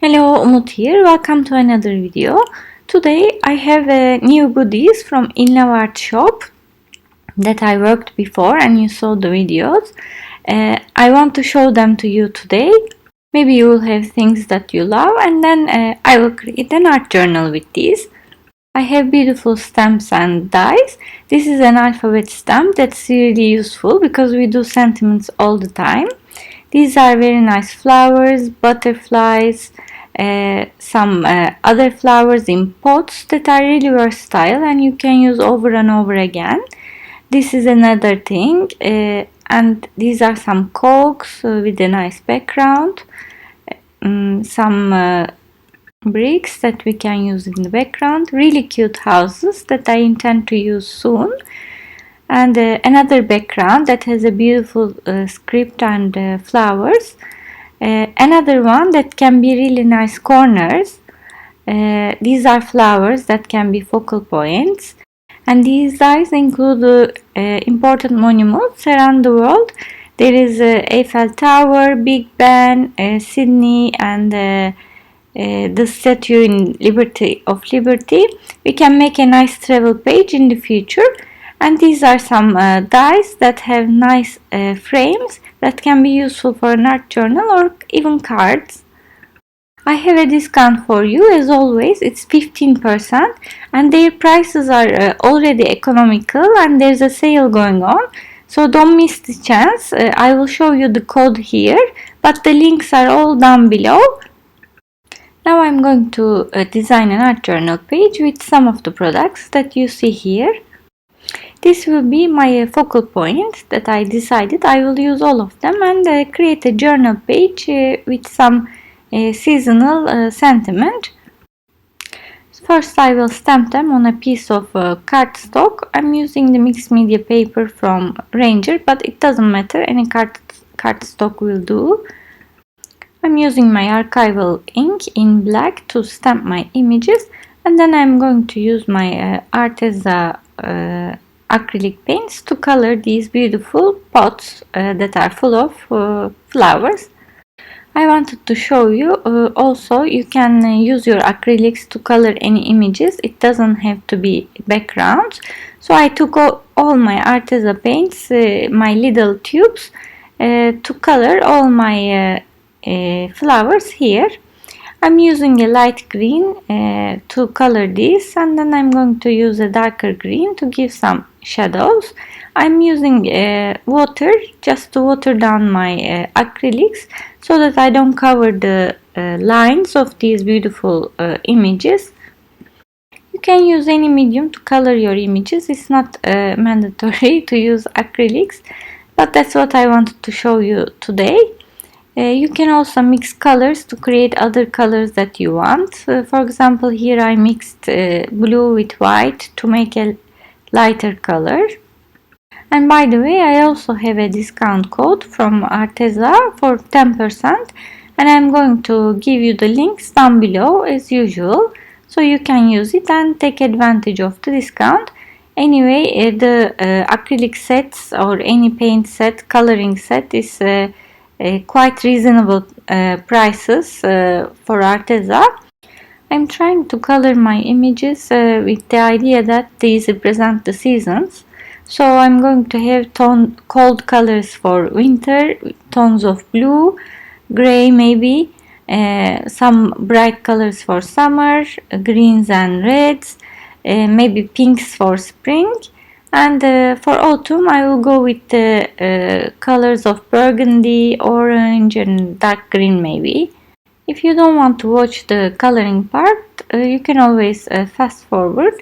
Hello, Umut here. Welcome to another video. Today I have new goodies from InLoveArts Shop that I worked before and you saw the videos. I want to show them to you today. Maybe you will have things that you love and then I will create an art journal with these. I have beautiful stamps and dies. This is an alphabet stamp that's really useful because we do sentiments all the time. These are very nice flowers, butterflies, some other flowers in pots that are really versatile and you can use over and over again. This is another thing, and these are some corks with a nice background, some bricks that we can use in the background, really cute houses that I intend to use soon, and another background that has a beautiful script and flowers. Another one that can be really nice corners. These are flowers that can be focal points, and these dies include important monuments around the world. There is Eiffel Tower, Big Ben, Sydney, and the statue in Liberty. We can make a nice travel page in the future. And these are some dies that have nice frames that can be useful for an art journal or even cards. I have a discount for you as always. It's 15% and their prices are already economical and there's a sale going on. So don't miss the chance. I will show you the code here, but the links are all down below. Now I'm going to design an art journal page with some of the products that you see here. This will be my focal point that I decided I will use all of them and create a journal page with some seasonal sentiment. First I will stamp them on a piece of cardstock. I'm using the mixed media paper from Ranger, but it doesn't matter, any cardstock will do. I'm using my archival ink in black to stamp my images, and then I'm going to use my Arteza acrylic paints to color these beautiful pots that are full of flowers. I wanted to show you also you can use your acrylics to color any images. It doesn't have to be backgrounds. So I took all my Arteza paints, my little tubes, to color all my flowers here. I'm using a light green to color this, and then I'm going to use a darker green to give some shadows. I'm using water just to water down my acrylics so that I don't cover the lines of these beautiful images. You can use any medium to color your images. It's not mandatory to use acrylics, but that's what I wanted to show you today. You can also mix colors to create other colors that you want. For example, here I mixed blue with white to make a lighter color. And by the way, I also have a discount code from Arteza for 10%, and I'm going to give you the links down below as usual, so you can use it and take advantage of the discount. Anyway, the acrylic sets or any paint set, coloring set is quite reasonable prices for Arteza. I'm trying to color my images with the idea that these represent the seasons. So I'm going to have cold colors for winter, tones of blue, gray maybe, some bright colors for summer, greens and reds, maybe pinks for spring. And for autumn I will go with the colors of burgundy, orange and dark green maybe. If you don't want to watch the coloring part, you can always fast forward.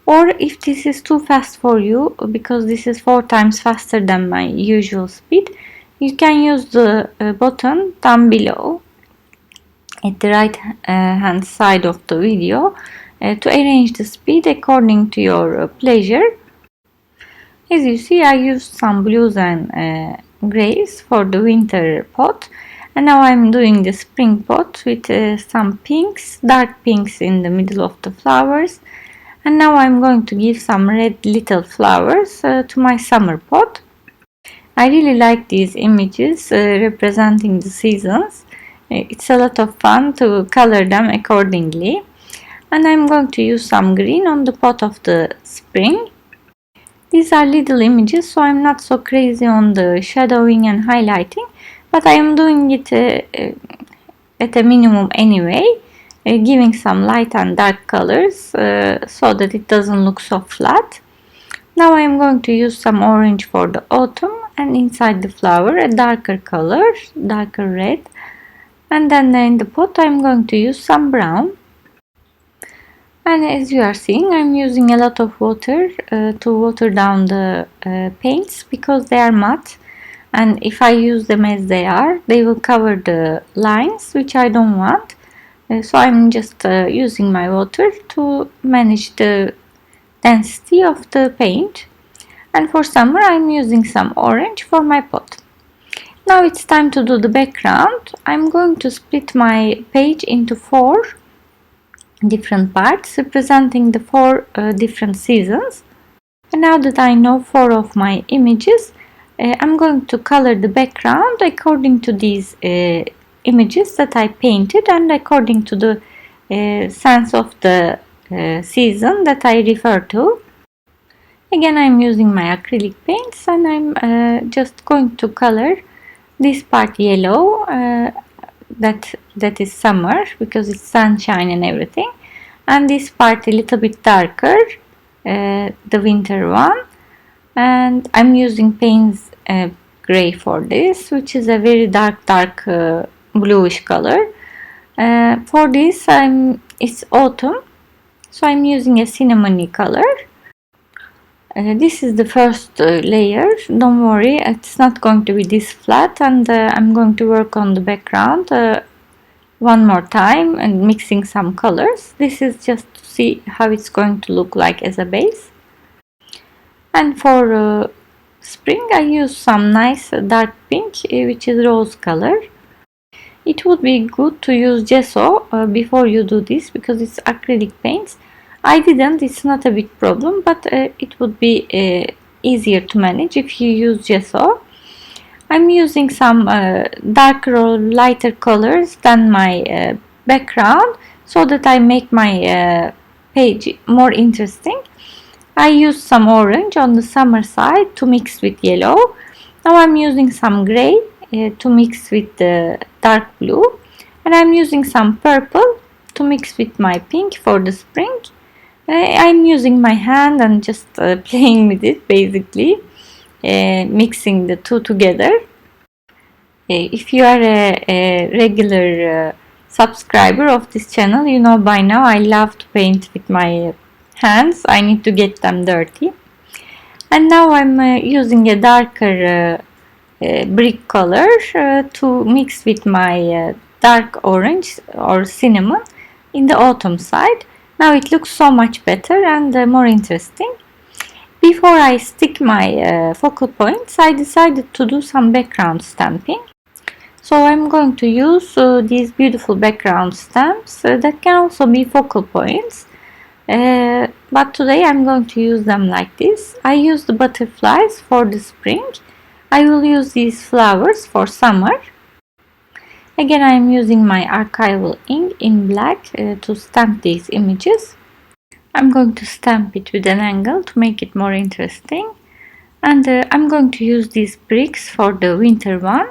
Or if this is too fast for you, because this is 4 times faster than my usual speed, you can use the button down below at the right hand side of the video to arrange the speed according to your pleasure. As you see, I used some blues and grays for the winter pot, and now I'm doing the spring pot with some pinks, dark pinks in the middle of the flowers. And now I'm going to give some red little flowers to my summer pot. I really like these images representing the seasons. It's a lot of fun to color them accordingly. And I'm going to use some green on the pot of the spring. These are little images, so I'm not so crazy on the shadowing and highlighting, but I am doing it at a minimum anyway, giving some light and dark colors so that it doesn't look so flat. Now I am going to use some orange for the autumn, and inside the flower a darker color, darker red, and then in the pot I am going to use some brown. And as you are seeing, I'm using a lot of water to water down the paints because they are matte, and if I use them as they are, they will cover the lines, which I don't want. So I'm just using my water to manage the density of the paint. And for summer I'm using some orange for my pot. Now it's time to do the background. I'm going to split my page into 4 different parts representing the 4 different seasons. And now that I know 4 of my images, I'm going to color the background according to these images that I painted and according to the sense of the season that I refer to. Again, I'm using my acrylic paints, and I'm just going to color this part yellow, that is summer because it's sunshine and everything, and this part a little bit darker, the winter one. And I'm using Payne's gray for this, which is a very dark bluish color. For this it's autumn, so I'm using a cinnamony color. This is the first layer. Don't worry, it's not going to be this flat, and I'm going to work on the background one more time and mixing some colors. This is just to see how it's going to look like as a base. And for spring I use some nice dark pink, which is rose color. It would be good to use gesso before you do this because it's acrylic paints. I didn't, it's not a big problem, but it would be easier to manage if you use gesso. I'm using some darker or lighter colors than my background so that I make my page more interesting. I used some orange on the summer side to mix with yellow. Now I'm using some gray to mix with the dark blue, and I'm using some purple to mix with my pink for the spring. I'm using my hand and just playing with it, basically mixing the two together. If you are a regular subscriber of this channel, you know by now I love to paint with my hands. I need to get them dirty. And now I'm using a darker brick color to mix with my dark orange or cinnamon in the autumn side. Now it looks so much better and more interesting. Before I stick my focal points, I decided to do some background stamping. So I'm going to use these beautiful background stamps that can also be focal points. But today I'm going to use them like this. I use the butterflies for the spring. I will use these flowers for summer. Again, I am using my archival ink in black to stamp these images. I'm going to stamp it with an angle to make it more interesting. And I'm going to use these bricks for the winter one.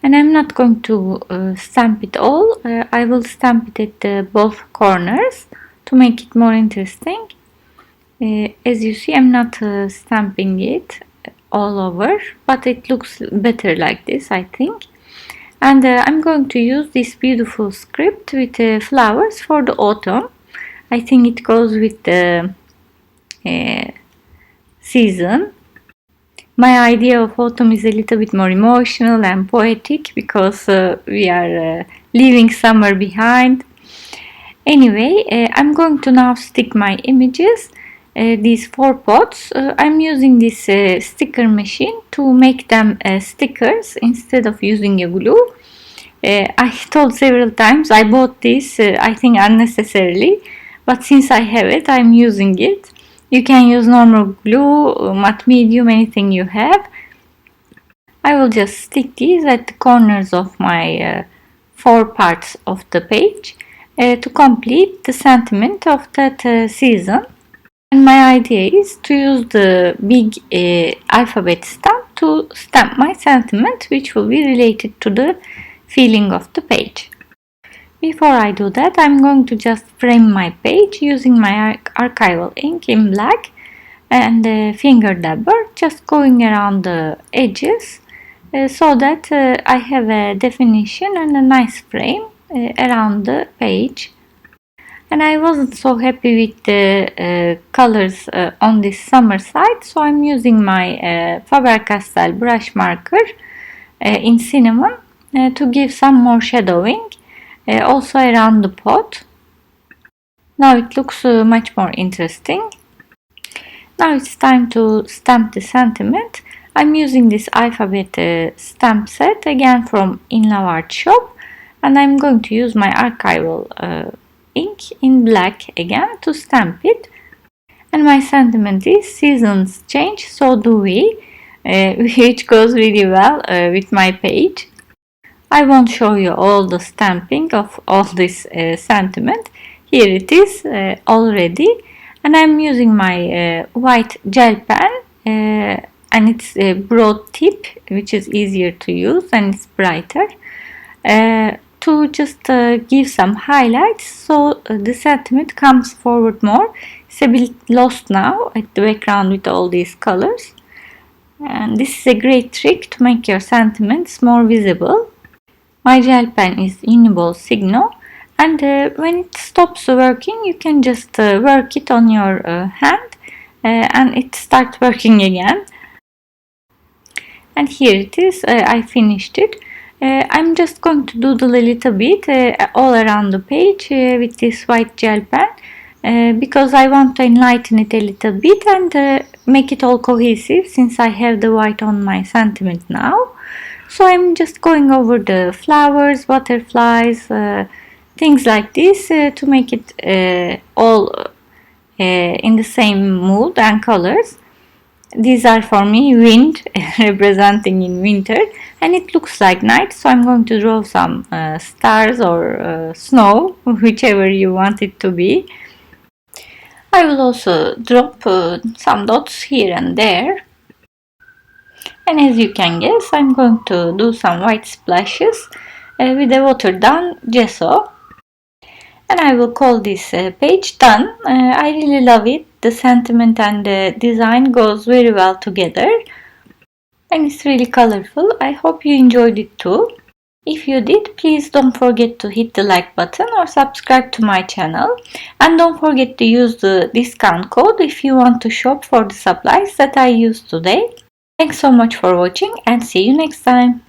And I'm not going to stamp it all. I will stamp it at both corners to make it more interesting. As you see, I'm not stamping it all over, but it looks better like this, I think. And I'm going to use this beautiful script with flowers for the autumn. I think it goes with the season. My idea of autumn is a little bit more emotional and poetic because we are leaving summer behind. Anyway, I'm going to now stick my images, these 4 pots. I'm using this sticker machine to make them stickers instead of using a glue. I told several times I bought this, I think unnecessarily, but since I have it, I'm using it. You can use normal glue, matte medium, anything you have. I will just stick these at the corners of my 4 parts of the page to complete the sentiment of that season. And my idea is to use the big alphabet stamp to stamp my sentiment, which will be related to the feeling of the page. Before I do that, I'm going to just frame my page using my archival ink in black and a finger dabber, just going around the edges so that I have a definition and a nice frame around the page. And I wasn't so happy with the colors on this summer side, so I'm using my Faber-Castell brush marker in cinnamon to give some more shadowing also around the pot. Now it looks much more interesting. Now it's time to stamp the sentiment. I'm using this alphabet stamp set again from InLoveArts Shop, and I'm going to use my archival ink in black again to stamp it. And my sentiment is seasons change, so do we, which goes really well with my page. I won't show you all the stamping of all this sentiment. Here it is already, and I'm using my white gel pen and it's a broad tip, which is easier to use and it's brighter, to just give some highlights so the sentiment comes forward more. It's a bit lost now at the background with all these colors, and this is a great trick to make your sentiments more visible. My gel pen is Uniball Signo, and when it stops working you can just work it on your hand and it starts working again. And here it is, I finished it. I'm just going to doodle a little bit all around the page with this white gel pen because I want to enlighten it a little bit and make it all cohesive, since I have the white on my sentiment now. So I'm just going over the flowers, butterflies, things like this to make it all in the same mood and colors. These are for me wind, representing in winter, and it looks like night, so I'm going to draw some stars or snow, whichever you want it to be. I will also drop some dots here and there. And as you can guess, I'm going to do some white splashes with a watered down gesso. And I will call this page done. I really love it. The sentiment and the design goes very well together. And it's really colorful. I hope you enjoyed it too. If you did, please don't forget to hit the like button or subscribe to my channel. And don't forget to use the discount code if you want to shop for the supplies that I used today. Thanks so much for watching and see you next time.